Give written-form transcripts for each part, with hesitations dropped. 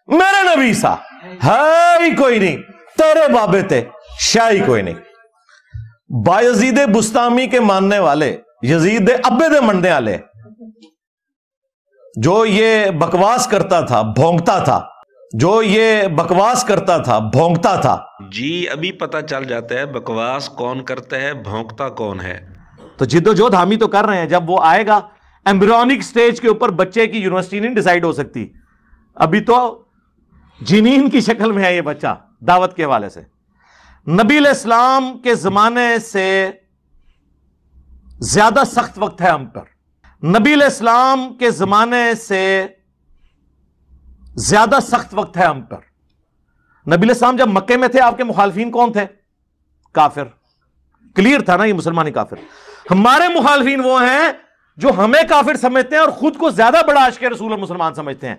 میرے نبی سا ہے ہی کوئی نہیں، تیرے بابے تے شاہ ہی کوئی نہیں۔ بایزید بستامی کے ماننے والے، یزید دے ابے دے منڈے والے، جو یہ بکواس کرتا تھا بھونکتا تھا، جو یہ بکواس کرتا تھا بھونکتا تھا۔ جی ابھی پتہ چل جاتا ہے بکواس کون کرتا ہے، بھونکتا کون ہے۔ تو جد و جہد ہم ہی تو کر رہے ہیں، جب وہ آئے گا ایمبریونک سٹیج کے اوپر بچے کی یونیورسٹی نہیں ڈیسائیڈ ہو سکتی، ابھی تو جنین کی شکل میں ہے یہ بچہ۔ دعوت کے حوالے سے نبی علیہ السلام کے زمانے سے زیادہ سخت وقت ہے ہم پر، نبی علیہ السلام کے زمانے سے زیادہ سخت وقت ہے ہم پر۔ نبی علیہ السلام جب مکے میں تھے آپ کے مخالفین کون تھے؟ کافر۔ کلیئر تھا نا یہ مسلمانی کافر۔ ہمارے مخالفین وہ ہیں جو ہمیں کافر سمجھتے ہیں اور خود کو زیادہ بڑا عاشق رسول اور مسلمان سمجھتے ہیں۔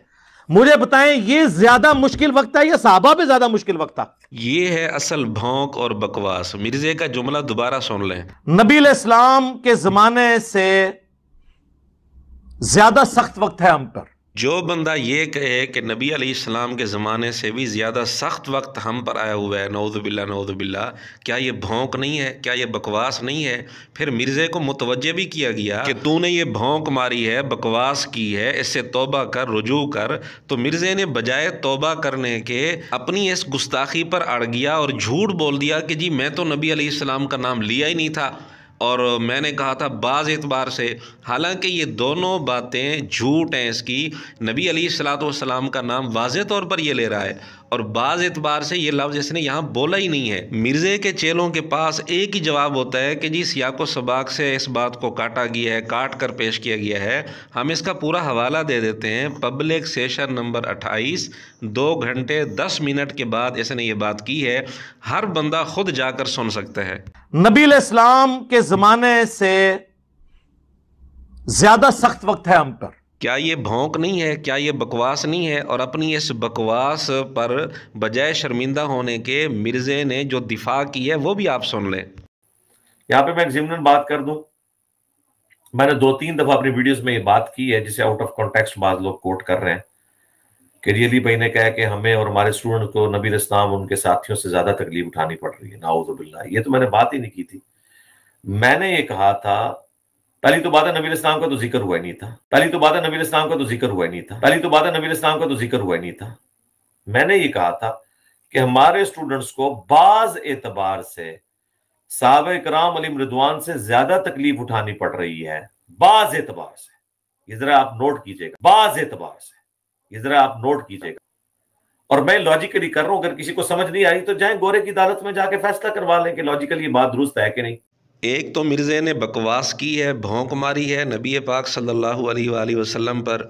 مجھے بتائیں یہ زیادہ مشکل وقت تھا یا صحابہ پہ زیادہ مشکل وقت تھا؟ یہ ہے اصل بھونک اور بکواس۔ مرزے کا جملہ دوبارہ سن لیں۔ نبی علیہ السلام کے زمانے سے زیادہ سخت وقت ہے ہم پر۔ جو بندہ یہ کہے کہ نبی علیہ السلام کے زمانے سے بھی زیادہ سخت وقت ہم پر آیا ہوا ہے، نعوذ باللہ نعوذ باللہ، کیا یہ بھونک نہیں ہے؟ کیا یہ بکواس نہیں ہے؟ پھر مرزے کو متوجہ بھی کیا گیا کہ تو نے یہ بھونک ماری ہے، بکواس کی ہے، اس سے توبہ کر، رجوع کر۔ تو مرزے نے بجائے توبہ کرنے کے اپنی اس گستاخی پر اڑ گیا اور جھوٹ بول دیا کہ جی میں تو نبی علیہ السلام کا نام لیا ہی نہیں تھا، اور میں نے کہا تھا بعض اعتبار سے۔ حالانکہ یہ دونوں باتیں جھوٹ ہیں اس کی۔ نبی علیہ الصلوۃ والسلام کا نام واضح طور پر یہ لے رہا ہے، اور بعض اعتبار سے یہ لفظ اس نے یہاں بولا ہی نہیں ہے۔ مرزے کے چیلوں کے پاس ایک ہی جواب ہوتا ہے کہ جی سیاق و سباق سے اس بات کو کاٹا گیا ہے، کاٹ کر پیش کیا گیا ہے۔ ہم اس کا پورا حوالہ دے دیتے ہیں۔ پبلک سیشن نمبر 28، 2 گھنٹے 10 منٹ کے بعد اس نے یہ بات کی ہے، ہر بندہ خود جا کر سن سکتا ہے۔ نبی علیہ السلام کے زمانے سے زیادہ سخت وقت ہے ہم پر۔ کیا یہ بھونک نہیں ہے؟ کیا یہ بکواس نہیں ہے؟ اور اپنی اس بکواس پر بجائے شرمندہ ہونے کے مرزے نے جو دفاع کی ہے وہ بھی آپ سن لیں۔ یہاں پہ میں ایک ضمناً بات کر دوں، میں نے 2-3 دفعہ اپنی ویڈیوز میں یہ بات کی ہے جسے آؤٹ آف کانٹیکسٹ بعض لوگ کوٹ کر رہے ہیں کہ ریلی بھائی نے کہا کہ ہمیں اور ہمارے اسٹوڈنٹ کو نبی علیہ السلام ان کے ساتھیوں سے زیادہ تکلیف اٹھانی پڑ رہی ہے، نعوذ باللہ۔ یہ تو میں نے بات ہی نہیں کی تھی۔ میں نے یہ کہا تھا، پہلی تو بات ہے نبی علیہ السلام کا تو ذکر ہوا ہی نہیں تھا، پہلی تو بات ہے نبی علیہ السلام کا تو ذکر ہوا ہی نہیں تھا، پہلی تو بات ہے نبی علیہ السلام کا تو ذکر ہوا ہی نہیں تھا۔ میں نے یہ کہا تھا کہ ہمارے اسٹوڈنٹس کو بعض اعتبار سے صحابہ کرام علیہم رضوان سے زیادہ تکلیف اٹھانی پڑ رہی ہے، بعض اعتبار سے۔ یہ ذرا آپ نوٹ کیجئے گا، بعض اعتبار سے، یہ ذرا آپ نوٹ کیجئے گا۔ اور میں لاجیکلی کر رہا ہوں، اگر کسی کو سمجھ نہیں آئی تو جائیں گورے کی عدالت میں جا کے فیصلہ کروا لیں کہ لاجیکلی یہ بات درست ہے کہ نہیں۔ ایک تو مرزے نے بکواس کی ہے، بھونک ماری ہے نبی پاک صلی اللہ علیہ وآلہ وسلم پر،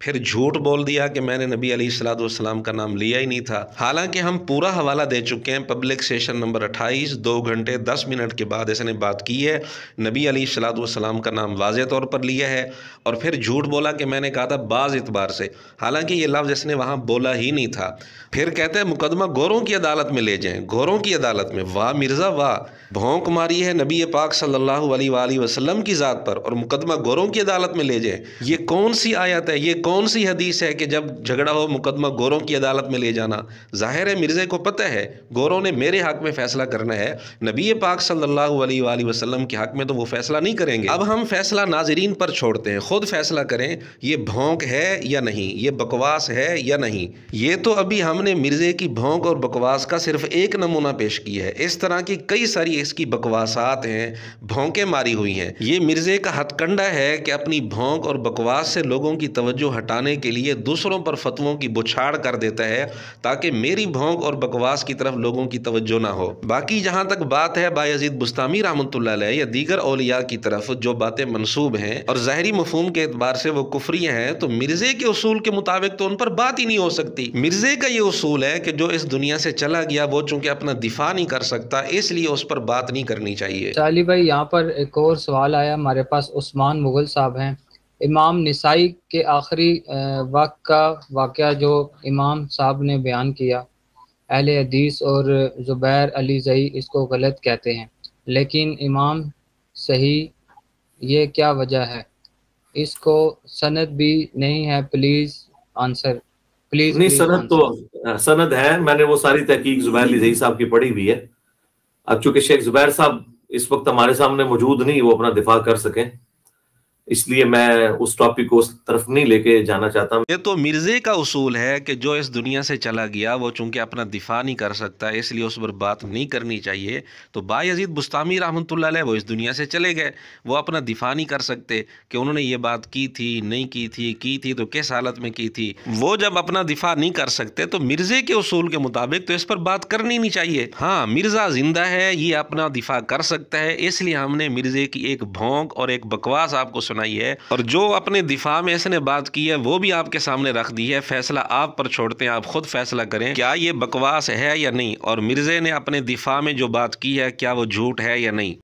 پھر جھوٹ بول دیا کہ میں نے نبی علیہ الصلوۃ والسلام کا نام لیا ہی نہیں تھا۔ حالانکہ ہم پورا حوالہ دے چکے ہیں، پبلک سیشن نمبر 28، 2 گھنٹے 10 منٹ کے بعد اس نے بات کی ہے، نبی علیہ الصلوۃ والسلام کا نام واضح طور پر لیا ہے، اور پھر جھوٹ بولا کہ میں نے کہا تھا بعض اعتبار سے، حالانکہ یہ لفظ اس نے وہاں بولا ہی نہیں تھا۔ پھر کہتے ہیں مقدمہ گوروں کی عدالت میں لے جائیں، گوروں کی عدالت میں۔ واہ مرزا واہ، بھونک ماری ہے نبی پاک صلی اللہ علیہ وآلہ وسلم کی ذات پر اور مقدمہ گوروں کی عدالت میں لے جائیں۔ یہ کون سی آیت ہے، یہ کون سی حدیث ہے کہ جب جھگڑا ہو مقدمہ گوروں کی عدالت میں لے جانا؟ ظاہر ہے مرزے کو پتہ ہے گوروں نے میرے حق میں فیصلہ کرنا ہے، نبی پاک صلی اللہ علیہ وآلہ وسلم کے حق میں تو وہ فیصلہ نہیں کریں گے۔ اب ہم فیصلہ ناظرین پر چھوڑتے ہیں، خود فیصلہ کریں یہ بھونک ہے یا نہیں، یہ بکواس ہے یا نہیں۔ یہ تو ابھی ہم نے مرزے کی بھونک اور بکواس کا صرف ایک نمونہ پیش کیا ہے، اس طرح کی کئی ساری اس کی بکواسات ہیں، بھونکیں ماری ہوئی ہیں۔ یہ مرزے کا ہتھ کنڈا ہے کہ اپنی بھونک اور بکواس سے لوگوں کی توجہ ہٹانے کے لیے دوسروں پر فتووں کی بچھاڑ کر دیتا ہے تاکہ میری بھونک اور بکواس کی طرف لوگوں کی توجہ نہ ہو۔ باقی جہاں تک بات ہے بایزید بستامی رحمۃ اللہ علیہ یا دیگر اولیاء کی طرف جو باتیں منسوب ہیں اور ظاہری مفہوم کے اعتبار سے وہ کفری ہیں، تو مرزے کے اصول کے مطابق تو ان پر بات ہی نہیں ہو سکتی۔ مرزے کا یہ اصول ہے کہ جو اس دنیا سے چلا گیا وہ چونکہ اپنا دفاع نہیں کر سکتا، اس لیے اس پر بات نہیں کرنی چاہیے۔ چالی بھائی یہاں پر ایک اور سوال آیا ہمارے پاس، عثمان مغل صاحب ہیں۔ امام نسائی کے آخری وقت کا واقعہ جو امام صاحب نے بیان کیا، اہل حدیث اور زبیر علی زئی اس کو غلط کہتے ہیں، لیکن امام صحیح، یہ کیا وجہ ہے؟ اس کو سند بھی نہیں ہے، پلیز آنسر، پلیز نہیں سند تو سند ہے، میں نے وہ ساری تحقیق زبیر علی زئی صاحب کی پڑھی ہوئی ہے. اب چونکہ شیخ زبیر صاحب اس وقت ہمارے سامنے موجود نہیں، وہ اپنا دفاع کر سکیں، اس لیے میں اس ٹاپک کو اس طرف نہیں لے کے جانا چاہتا. یہ تو مرزے کا اصول ہے کہ جو اس دنیا سے چلا گیا وہ چونکہ اپنا دفاع نہیں کر سکتا اس لیے اس پر بات نہیں کرنی چاہیے. تو بایزید بستامی رحمۃ اللہ علیہ وہ اس دنیا سے چلے گئے، وہ اپنا دفاع نہیں کر سکتے کہ انہوں نے یہ بات کی تھی نہیں کی تھی تو کس حالت میں کی تھی. وہ جب اپنا دفاع نہیں کر سکتے تو مرزے کے اصول کے مطابق تو اس پر بات کرنی نہیں چاہیے. ہاں مرزا زندہ ہے، یہ اپنا دفاع کر سکتا ہے، اس لیے ہم نے مرزے کی ایک بھونک اور ایک بکواس آپ کو سنائی ہے، اور جو اپنے دفاع میں اس نے بات کی ہے وہ بھی آپ کے سامنے رکھ دی ہے. فیصلہ آپ پر چھوڑتے ہیں، آپ خود فیصلہ کریں کیا یہ بکواس ہے یا نہیں، اور مرزے نے اپنے دفاع میں جو بات کی ہے کیا وہ جھوٹ ہے یا نہیں.